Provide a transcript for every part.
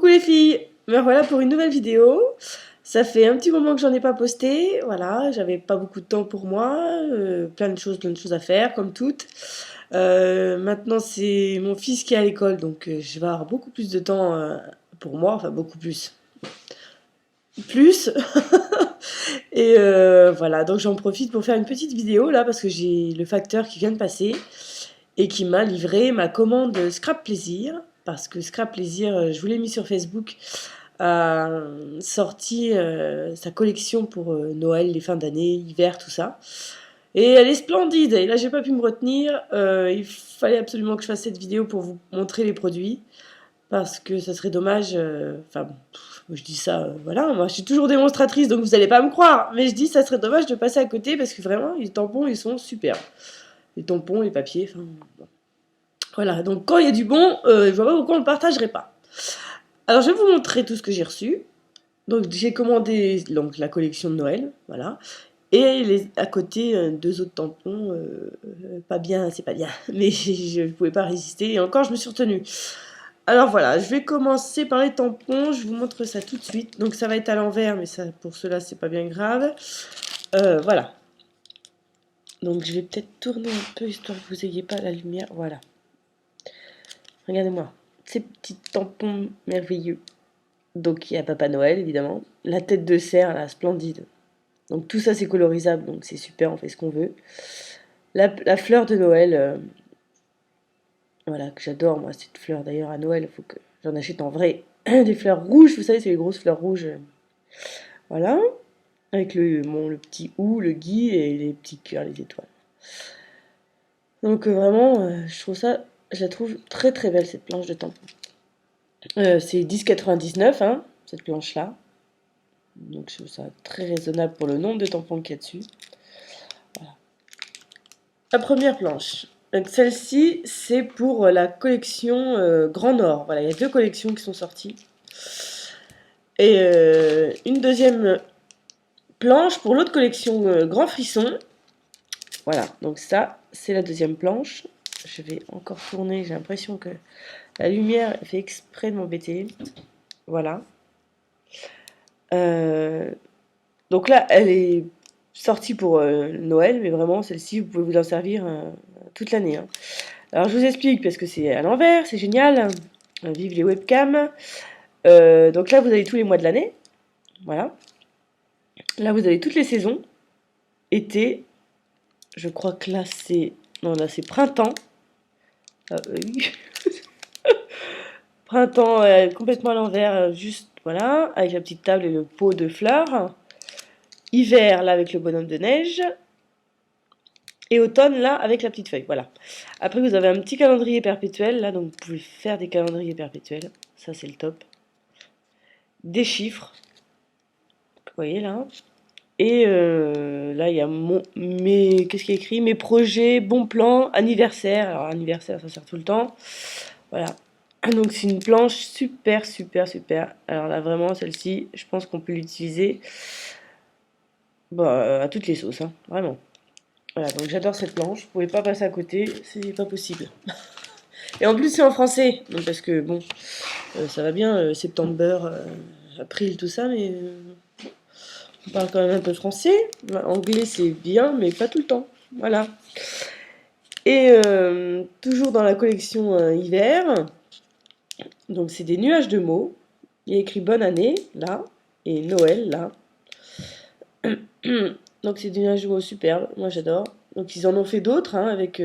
les filles, me voilà pour une nouvelle vidéo. Ça fait un petit moment que j'en ai pas posté, voilà, j'avais pas beaucoup de temps pour moi, plein de choses à faire, comme toutes. Maintenant c'est mon fils qui est à l'école, donc je vais avoir beaucoup plus de temps pour moi, enfin beaucoup plus. Plus. Et voilà, donc j'en profite pour faire une petite vidéo là, parce que j'ai le facteur qui vient de passer et qui m'a livré ma commande Scrap Plaisir. Parce que Scrap Plaisir, je vous l'ai mis sur Facebook, a sorti sa collection pour Noël, les fins d'année, hiver, tout ça. Et elle est splendide. Et là, j'ai pas pu me retenir. Il fallait absolument que je fasse cette vidéo pour vous montrer les produits. Parce que ça serait dommage. Enfin, je dis ça, voilà. Moi, je suis toujours démonstratrice, donc vous allez pas me croire. Mais je dis, ça serait dommage de passer à côté parce que vraiment, les tampons, ils sont super. Les tampons, les papiers, enfin. Bon. Voilà. Donc, quand il y a du bon, je vois pas pourquoi on le partagerait pas. Alors, je vais vous montrer tout ce que j'ai reçu. Donc j'ai commandé donc, la collection de Noël, voilà. Et à côté, deux autres tampons, pas bien, c'est pas bien. Mais je ne pouvais pas résister et encore je me suis retenue. Alors voilà, je vais commencer par les tampons, je vous montre ça tout de suite. Donc ça va être à l'envers, mais ça, pour cela c'est pas bien grave. Voilà. Donc je vais peut-être tourner un peu histoire que vous n'ayez pas la lumière. Voilà. Regardez-moi, ces petits tampons merveilleux. Donc il y a Papa Noël évidemment. La tête de cerf, là, splendide. Donc tout ça c'est colorisable, donc c'est super, on fait ce qu'on veut. La fleur de Noël, voilà, que j'adore moi, cette fleur d'ailleurs à Noël, il faut que j'en achète en vrai. Des fleurs rouges, vous savez, c'est les grosses fleurs rouges. Voilà, avec le petit ou, le gui et les petits cœurs, les étoiles. Donc vraiment, je la trouve très très belle cette planche de tampon. C'est 10,99 hein, cette planche-là. Donc je trouve ça très raisonnable pour le nombre de tampons qu'il y a dessus. La première planche. Donc celle-ci, c'est pour la collection Grand Nord. Voilà, il y a deux collections qui sont sorties. Et une deuxième planche pour l'autre collection Grand Frisson. Voilà, donc ça, c'est la deuxième planche. Je vais encore tourner, j'ai l'impression que la lumière fait exprès de m'embêter. Voilà. Donc là, elle est sortie pour Noël, mais vraiment, celle-ci, vous pouvez vous en servir toute l'année. Hein. Alors, je vous explique, parce que c'est à l'envers, c'est génial. Vive les webcams. Donc là, vous avez tous les mois de l'année. Voilà. Là, vous avez toutes les saisons. Été. Je crois que là, c'est... Non, là, c'est printemps. Oui. Printemps, complètement à l'envers, juste, voilà, avec la petite table et le pot de fleurs. Hiver, là, avec le bonhomme de neige. Et automne, là, avec la petite feuille, voilà. Après, vous avez un petit calendrier perpétuel, là, donc vous pouvez faire des calendriers perpétuels. Ça, c'est le top. Des chiffres. Vous voyez, là. Et là, il y a qu'est-ce qui est écrit? Mes projets, bons plans, anniversaire. Alors, anniversaire, ça sert tout le temps. Voilà. Donc, c'est une planche super, super, super. Alors là, vraiment, celle-ci, je pense qu'on peut l'utiliser bah, à toutes les sauces, hein, vraiment. Voilà, donc j'adore cette planche. Vous pouvez pas passer à côté, c'est pas possible. Et en plus, c'est en français. Donc, parce que, bon, ça va bien, September, April, tout ça, mais on parle quand même un peu français. Anglais, c'est bien, mais pas tout le temps. Voilà. Et toujours dans la collection hiver, donc c'est des nuages de mots. Il y a écrit bonne année, là, et Noël, là. Donc c'est des nuages de mots superbes, moi j'adore. Donc ils en ont fait d'autres, hein, avec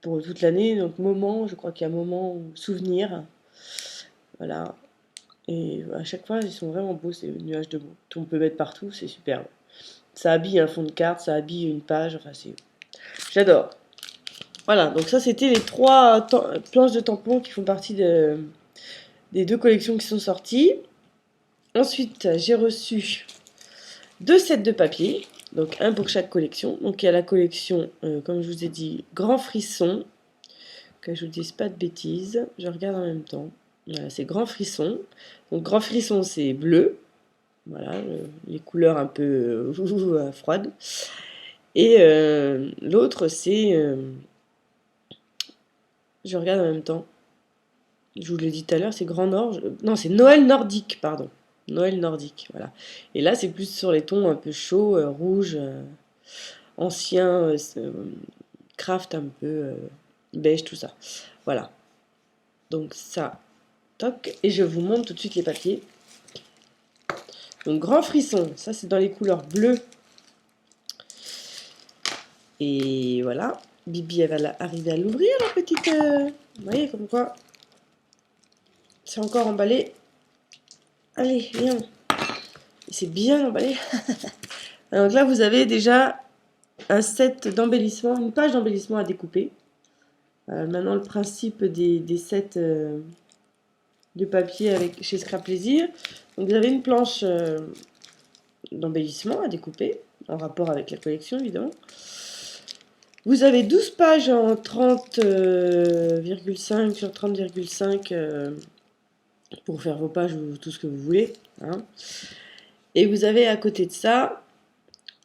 pour toute l'année. Donc moment, je crois qu'il y a moment ou souvenir. Voilà. Et à chaque fois, ils sont vraiment beaux ces nuages de mots. On peut mettre partout, c'est superbe. Ça habille un fond de carte, ça habille une page, enfin c'est... J'adore. Voilà, donc ça c'était les trois planches de tampons qui font partie des deux collections qui sont sorties. Ensuite, j'ai reçu deux sets de papier, donc un pour chaque collection. Donc il y a la collection, comme je vous ai dit, Grand Frisson, que je vous dise pas de bêtises, je regarde en même temps. Voilà, c'est Grand Frisson. Donc Grand Frisson c'est bleu, voilà, les couleurs un peu froides. Et l'autre c'est... je regarde en même temps. Je vous l'ai dit tout à l'heure, c'est Grand Nord. Non, c'est Noël nordique, pardon. Noël nordique, voilà. Et là, c'est plus sur les tons un peu chauds, rouge, ancien, craft un peu beige, tout ça. Voilà. Donc ça, toc. Et je vous montre tout de suite les papiers. Donc Grand Frisson, ça c'est dans les couleurs bleues. Et voilà. Bibi, elle va arriver à l'ouvrir, la petite... Vous voyez, comme quoi... C'est encore emballé. Allez, viens. C'est bien emballé. Donc là, vous avez déjà un set d'embellissement, une page d'embellissement à découper. Maintenant, le principe des sets de papier chez Scrap Plaisir. Donc, vous avez une planche d'embellissement à découper, en rapport avec la collection, évidemment. Vous avez 12 pages en 30,5 sur 30,5 pour faire vos pages ou tout ce que vous voulez. Hein. Et vous avez à côté de ça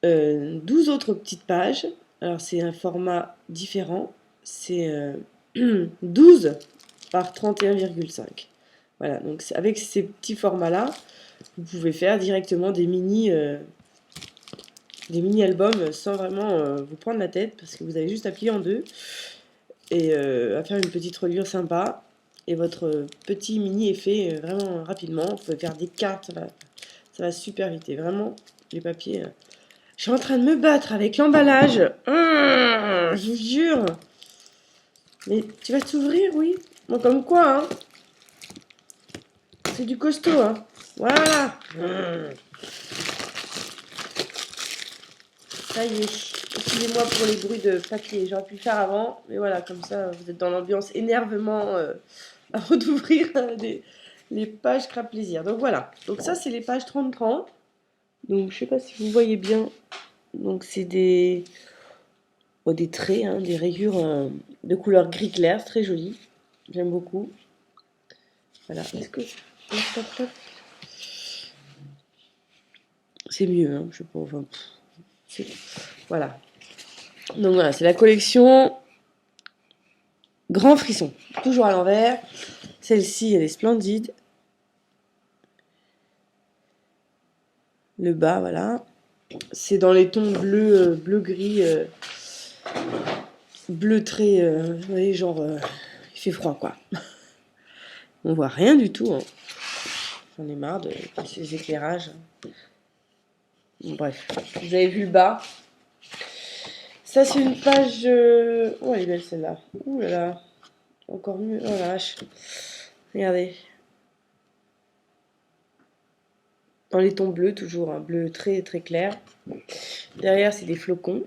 12 autres petites pages. Alors c'est un format différent. C'est 12 par 31,5. Voilà, donc avec ces petits formats-là, vous pouvez faire directement des mini-albums sans vraiment vous prendre la tête, parce que vous avez juste à plier en deux et à faire une petite reliure sympa. Et votre petit mini est fait vraiment rapidement. Vous pouvez faire des cartes, ça va super vite. Et vraiment, les papiers... Je suis en train de me battre avec l'emballage. Je vous jure. Mais tu vas t'ouvrir, oui. Bon, comme quoi, hein. C'est du costaud, hein. Voilà. Ça y est. Excusez-moi pour les bruits de papier. J'aurais pu le faire avant. Mais voilà, comme ça, vous êtes dans l'ambiance énervement avant d'ouvrir les pages Scrap Plaisir. Donc voilà. Donc ça, c'est les pages 30-30. Donc je sais pas si vous voyez bien. Donc c'est des traits, hein, des rayures de couleur gris clair, très jolies. J'aime beaucoup. Voilà. Est-ce que... C'est mieux, hein, je sais pas. Enfin, voilà. Donc voilà, c'est la collection Grand Frisson. Toujours à l'envers. Celle-ci, elle est splendide. Le bas, voilà. C'est dans les tons bleu, bleu-gris, bleu très... vous voyez, genre... il fait froid, quoi. On voit rien du tout. Hein. J'en ai marre de ces éclairages. Bon, bref, vous avez vu le bas. Ça, c'est une page... Oh, elle est belle, celle-là. Ouh là là. Encore mieux. Oh la vache. Regardez. Dans les tons bleus, toujours. Un bleu très, très clair. Derrière, c'est des flocons.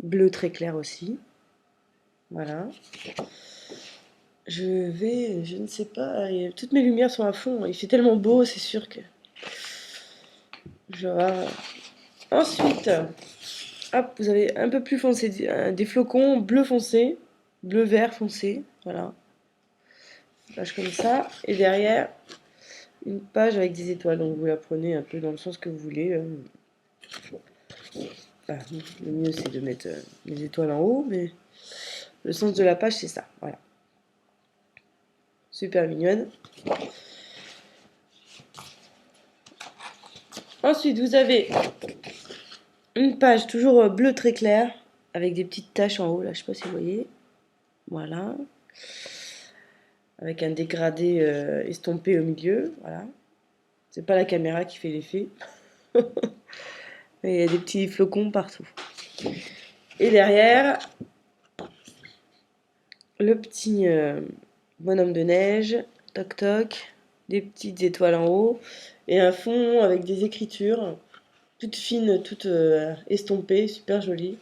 Bleu très clair aussi. Voilà. Je ne sais pas, toutes mes lumières sont à fond. Il fait tellement beau, c'est sûr que... Je vais voir. Ensuite, hop, vous avez un peu plus foncé, des flocons bleu foncé, bleu-vert foncé. Voilà. Une page comme ça. Et derrière, une page avec des étoiles. Donc vous la prenez un peu dans le sens que vous voulez. Voilà. Le mieux, c'est de mettre les étoiles en haut, mais le sens de la page, c'est ça. Voilà. Super mignonne. Ensuite, vous avez une page toujours bleu très clair, avec des petites taches en haut, là, je sais pas si vous voyez. Voilà. Avec un dégradé estompé au milieu, voilà. C'est pas la caméra qui fait l'effet. Mais il y a des petits flocons partout. Et derrière, le petit bonhomme de neige, toc toc, des petites étoiles en haut, et un fond avec des écritures, toutes fines, toutes estompées, super jolies.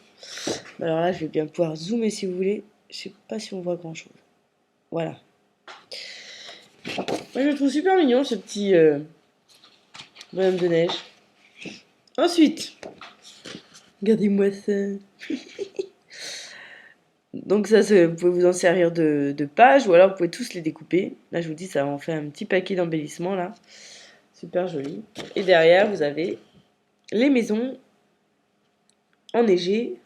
Alors là, je vais bien pouvoir zoomer si vous voulez. Je sais pas si on voit grand chose. Voilà. Moi, je le trouve super mignon, ce petit bonhomme de neige. Ensuite, regardez-moi ça. Donc ça, vous pouvez vous en servir de page, ou alors vous pouvez tous les découper. Là, je vous dis, ça en fait un petit paquet d'embellissement, là. Super joli. Et derrière, vous avez les maisons enneigées,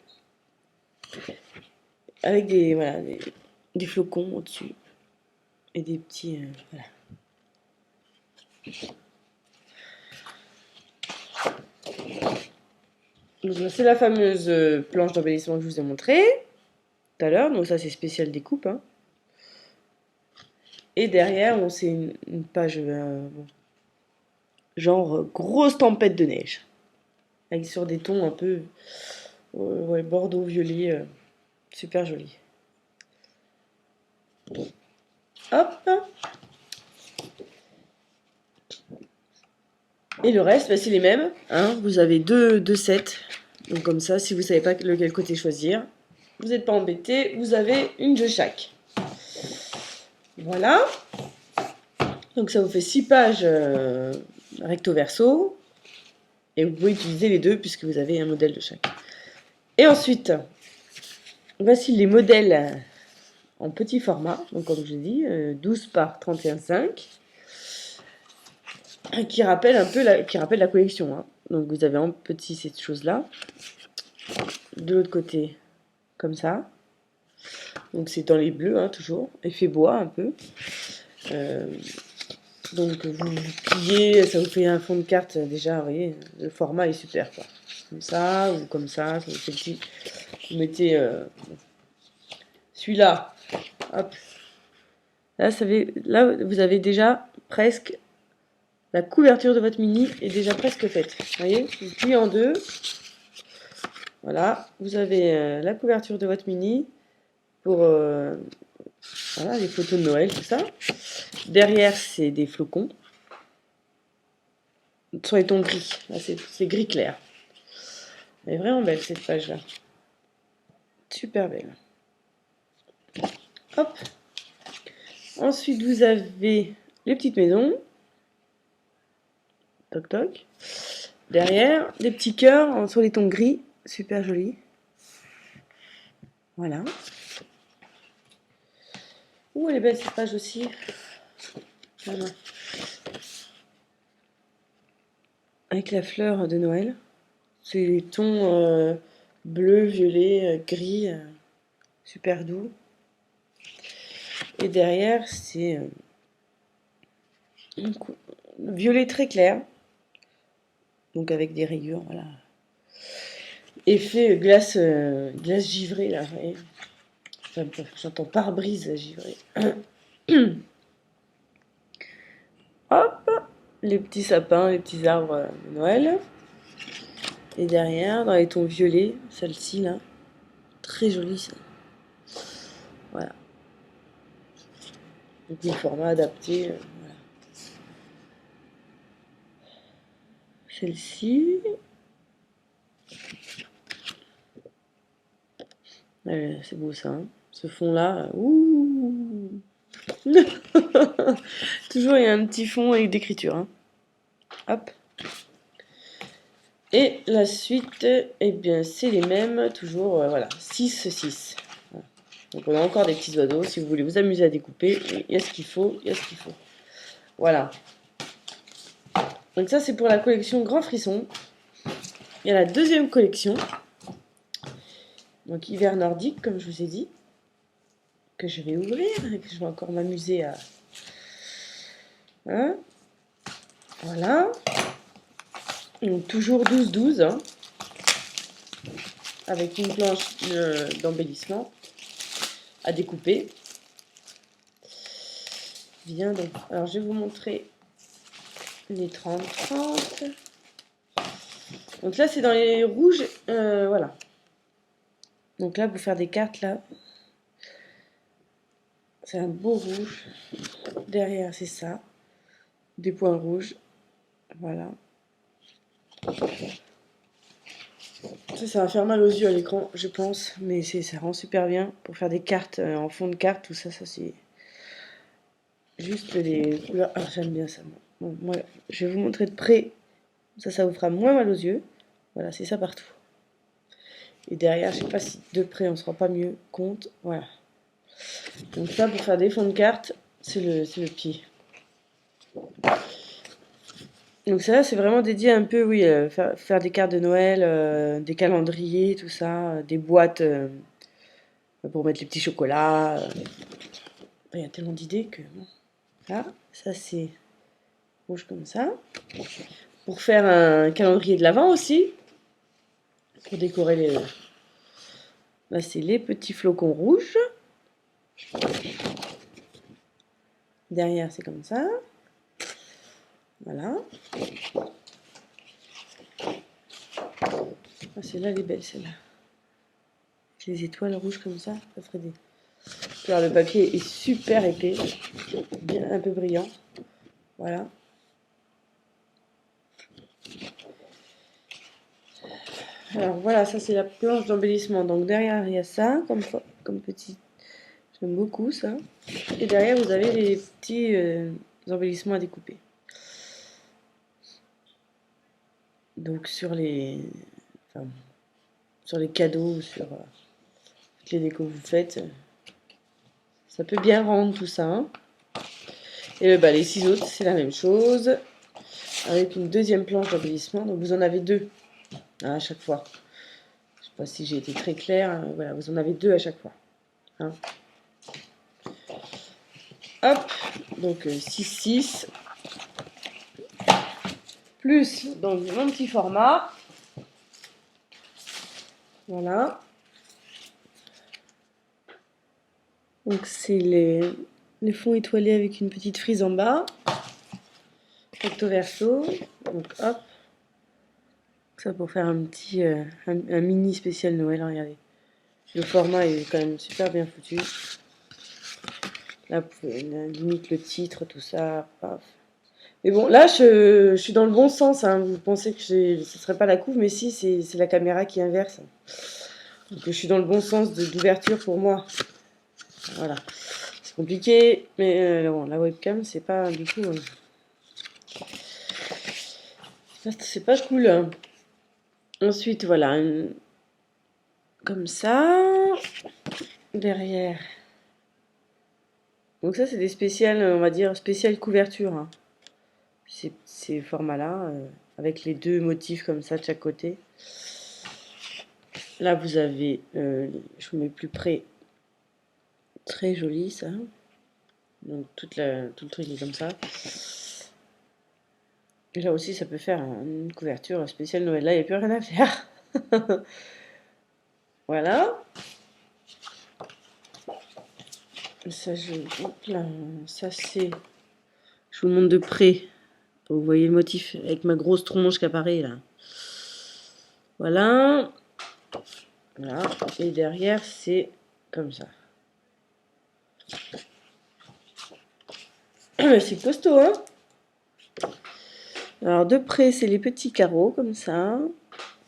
avec des flocons au-dessus. et des petits... voilà. Donc c'est la fameuse planche d'embellissement que je vous ai montrée tout à l'heure. Donc ça c'est spécial découpe. Hein. Et derrière, bon, c'est une page genre grosse tempête de neige. Avec sur des tons un peu ouais, bordeaux, violet. Super joli. Hop. Et le reste, bah, c'est les mêmes. Hein. Vous avez deux sets. Donc comme ça, si vous ne savez pas lequel côté choisir, vous n'êtes pas embêté. Vous avez une de chaque. Voilà. Donc ça vous fait 6 pages recto verso. Et vous pouvez utiliser les deux puisque vous avez un modèle de chaque. Et ensuite, voici les modèles en petit format. Donc comme je l'ai dit, 12 par 31,5. Qui rappelle un peu la collection. Hein. Donc vous avez en petit cette chose-là. De l'autre côté, comme ça. Donc c'est dans les bleus, hein, toujours. Effet bois un peu. Donc vous pliez, ça vous fait un fond de carte déjà, vous voyez, le format est super quoi. Comme ça ou comme ça vous fait petit. Vous mettez celui-là, hop. Là vous avez déjà presque la couverture de votre mini est déjà presque faite. Vous voyez, vous pliez en deux. Voilà, vous avez la couverture de votre mini pour voilà, les photos de Noël, tout ça. Derrière, c'est des flocons. Sur les tons gris. Là, c'est gris clair. Elle est vraiment belle cette page-là. Super belle. Hop. Ensuite, vous avez les petites maisons. Toc toc. Derrière, des petits cœurs sur les tons gris. Super joli. Voilà. Ouh, elle est belle cette page aussi. Voilà. Avec la fleur de Noël. C'est les tons bleu, violet, gris. Super doux. Et derrière, c'est violet très clair. Donc avec des rayures, voilà. Effet glace givrée, là. J'entends pare-brise givrée. Hop, les petits sapins, les petits arbres de Noël. Et derrière, dans les tons violets, celle-ci, là. Très jolie, ça. Voilà. Donc le format adapté. Voilà. Celle-ci. C'est beau ça. Hein. Ce fond-là. Ouh. Toujours il y a un petit fond avec d'écriture. Hein. Hop. Et la suite, eh bien, c'est les mêmes, toujours, voilà, 6. Voilà. Donc on a encore des petits oiseaux, si vous voulez vous amuser à découper, il y a ce qu'il faut, il y a ce qu'il faut. Voilà. Donc ça, c'est pour la collection Grand Frisson. Il y a la deuxième collection, donc hiver nordique, comme je vous ai dit, que je vais ouvrir, et que je vais encore m'amuser à... Hein, voilà. Donc toujours 12-12, hein, avec une planche d'embellissement à découper. Bien, donc, alors je vais vous montrer les 30-30. Donc là, c'est dans les rouges, voilà. Donc là, pour faire des cartes, là, c'est un beau rouge. Derrière, c'est ça. Des points rouges. Voilà. Ça va faire mal aux yeux à l'écran, je pense, mais ça rend super bien pour faire des cartes en fond de carte, tout ça, ça c'est juste les couleurs. Ah, j'aime bien ça. Bon, moi, je vais vous montrer de près, ça vous fera moins mal aux yeux. Voilà, c'est ça partout. Et derrière, je sais pas si de près on se rend pas mieux compte. Voilà. Donc ça, pour faire des fonds de carte, c'est le pied. Donc ça, c'est vraiment dédié un peu, oui, faire des cartes de Noël, des calendriers, tout ça, des boîtes pour mettre les petits chocolats. Il y a tellement d'idées que... Bon. Là, ça c'est rouge comme ça. Pour faire un calendrier de l'Avent aussi. Pour décorer les... Là, c'est les petits flocons rouges. Derrière, c'est comme ça. Voilà. Ah, celle-là, elle est belle, celle-là. Les étoiles rouges comme ça ferait des... Alors, le papier est super épais, bien un peu brillant. Voilà. Alors voilà, ça c'est la planche d'embellissement. Donc derrière il y a ça, comme petit. J'aime beaucoup ça. Et derrière vous avez les petits embellissements à découper. Donc enfin, sur les cadeaux, sur toutes les décos que vous faites, ça peut bien rendre tout ça. Hein. Et bah, les ciseaux, c'est la même chose. Avec une deuxième planche d'embellissement. Donc vous en avez deux hein, à chaque fois. Je sais pas si j'ai été très claire. Voilà, vous en avez deux à chaque fois. Hein. Hop, donc 6,6. Plus donc mon petit format. Voilà. Donc c'est les fonds étoilés avec une petite frise en bas. Recto verso. Donc hop. Ça pour faire un petit un mini spécial Noël, regardez. Le format est quand même super bien foutu. Là, vous pouvez limite le titre, tout ça. Paf. Mais bon, là, je suis dans le bon sens. Hein. Vous pensez que ce serait pas la couve, mais si, c'est la caméra qui inverse. Donc, je suis dans le bon sens d'ouverture pour moi. Voilà. C'est compliqué, mais bon, la webcam, c'est pas du coup. C'est pas cool. Hein. Ensuite, voilà. Comme ça. Derrière. Donc, ça, c'est des spéciales, on va dire, spéciales couvertures. Hein. Ces formats-là, avec les deux motifs comme ça de chaque côté. Là, vous avez, je vous mets plus près, très joli ça. Donc tout le truc est comme ça. Et là aussi, ça peut faire une couverture spéciale Noël. Là, il n'y a plus rien à faire. Voilà. Ça, ça c'est... Je vous le montre de près. Vous voyez le motif avec ma grosse tronche qui apparaît là. Voilà. Voilà. Et derrière, c'est comme ça. C'est costaud, hein? Alors, de près, c'est les petits carreaux, comme ça.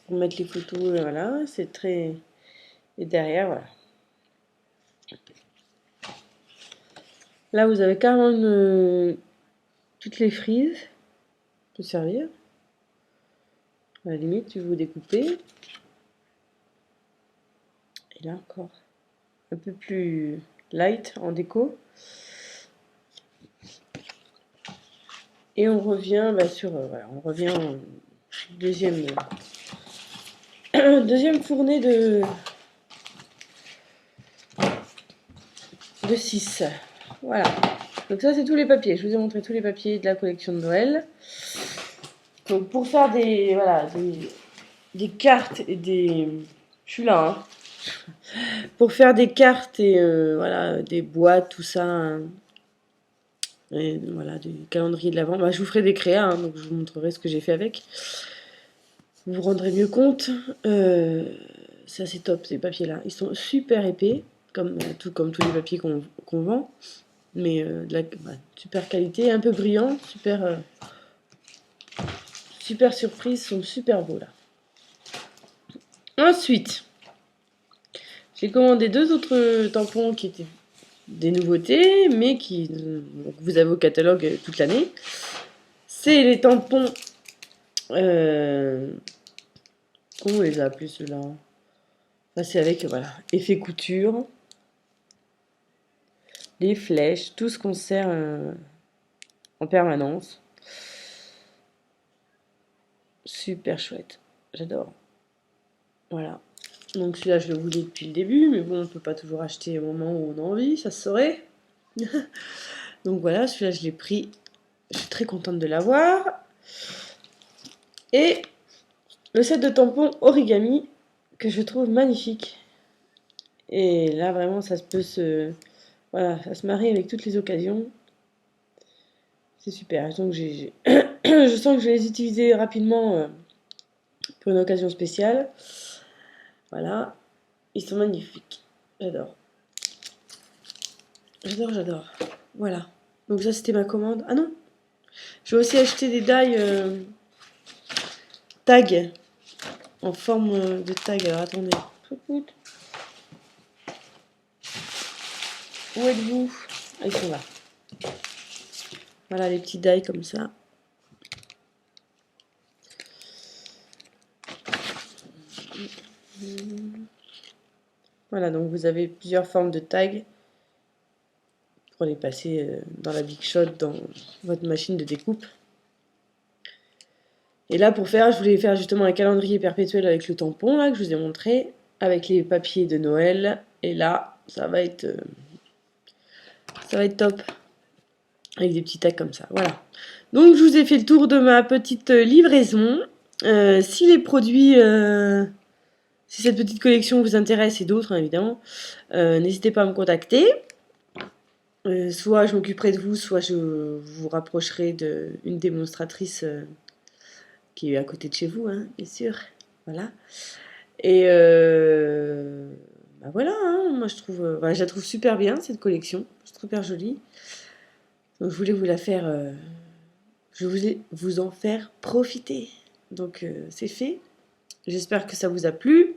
Pour mettre les photos, voilà. C'est très... Et derrière, voilà. Là, vous avez carrément toutes les frises. Peut servir. À la limite, tu vous découper. Et là encore, un peu plus light en déco. Et on revient sur, voilà, on revient en deuxième fournée de 6. Voilà. Donc ça, c'est tous les papiers. Je vous ai montré tous les papiers de la collection de Noël. Donc pour faire voilà, des cartes et des... Je suis là, hein. Pour faire des cartes et voilà, des boîtes, tout ça... Hein. Et voilà, du calendrier de l'Avent. Bah, je vous ferai des créas, hein, donc je vous montrerai ce que j'ai fait avec. Vous vous rendrez mieux compte. Ça, c'est top, ces papiers-là. Ils sont super épais, comme tous les papiers qu'on vend. Mais super qualité, un peu brillant, super surprise, sont super beaux, là. Ensuite, j'ai commandé 2 autres tampons qui étaient des nouveautés, mais qui vous avez au catalogue toute l'année. C'est les tampons... comment on les a appelés ceux-là? C'est avec, voilà, effet couture, les flèches, tout ce qu'on sert en permanence. Super chouette, j'adore. Voilà. Donc celui-là, je le voulais depuis le début, mais bon, on peut pas toujours acheter au moment où on a envie, ça se saurait. Donc voilà, celui-là je l'ai pris. Je suis très contente de l'avoir. Et le set de tampons origami que je trouve magnifique. Et là vraiment ça peut se... Voilà, ça se marie avec toutes les occasions. C'est super. Donc je sens que je vais les utiliser rapidement pour une occasion spéciale. Voilà. Ils sont magnifiques. J'adore. J'adore, j'adore. Voilà. Donc ça c'était ma commande. Ah non, je vais aussi acheter des die tag en forme de tag. Alors attendez. Où êtes-vous? Ah, ils sont là. Voilà les petits die comme ça. Voilà, donc vous avez plusieurs formes de tags pour les passer dans la Big Shot, dans votre machine de découpe. Et là, pour faire, je voulais faire justement un calendrier perpétuel avec le tampon, là, que je vous ai montré, avec les papiers de Noël. Et là, ça va être top. Avec des petits tags comme ça, voilà. Donc, je vous ai fait le tour de ma petite livraison. Si les produits... si cette petite collection vous intéresse, et d'autres, hein, évidemment, n'hésitez pas à me contacter. Soit je m'occuperai de vous, soit je vous rapprocherai d'une démonstratrice qui est à côté de chez vous, hein, bien sûr. Voilà. Et bah voilà, hein, moi je trouve, je la trouve super bien cette collection, c'est super jolie. Donc je voulais vous la faire, je voulais vous en faire profiter. Donc c'est fait. J'espère que ça vous a plu.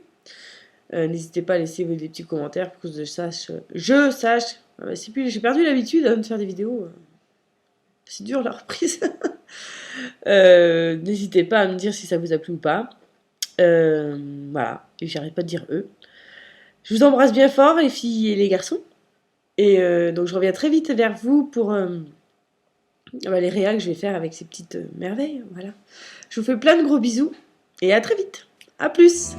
N'hésitez pas à laisser des petits commentaires pour que je sache. C'est plus, j'ai perdu l'habitude de faire des vidéos. C'est dur la reprise. N'hésitez pas à me dire si ça vous a plu ou pas. Voilà, et j'arrête pas de dire eux. Je vous embrasse bien fort, les filles et les garçons. Et donc je reviens très vite vers vous pour les réals que je vais faire avec ces petites merveilles. Voilà. Je vous fais plein de gros bisous et à très vite. À plus.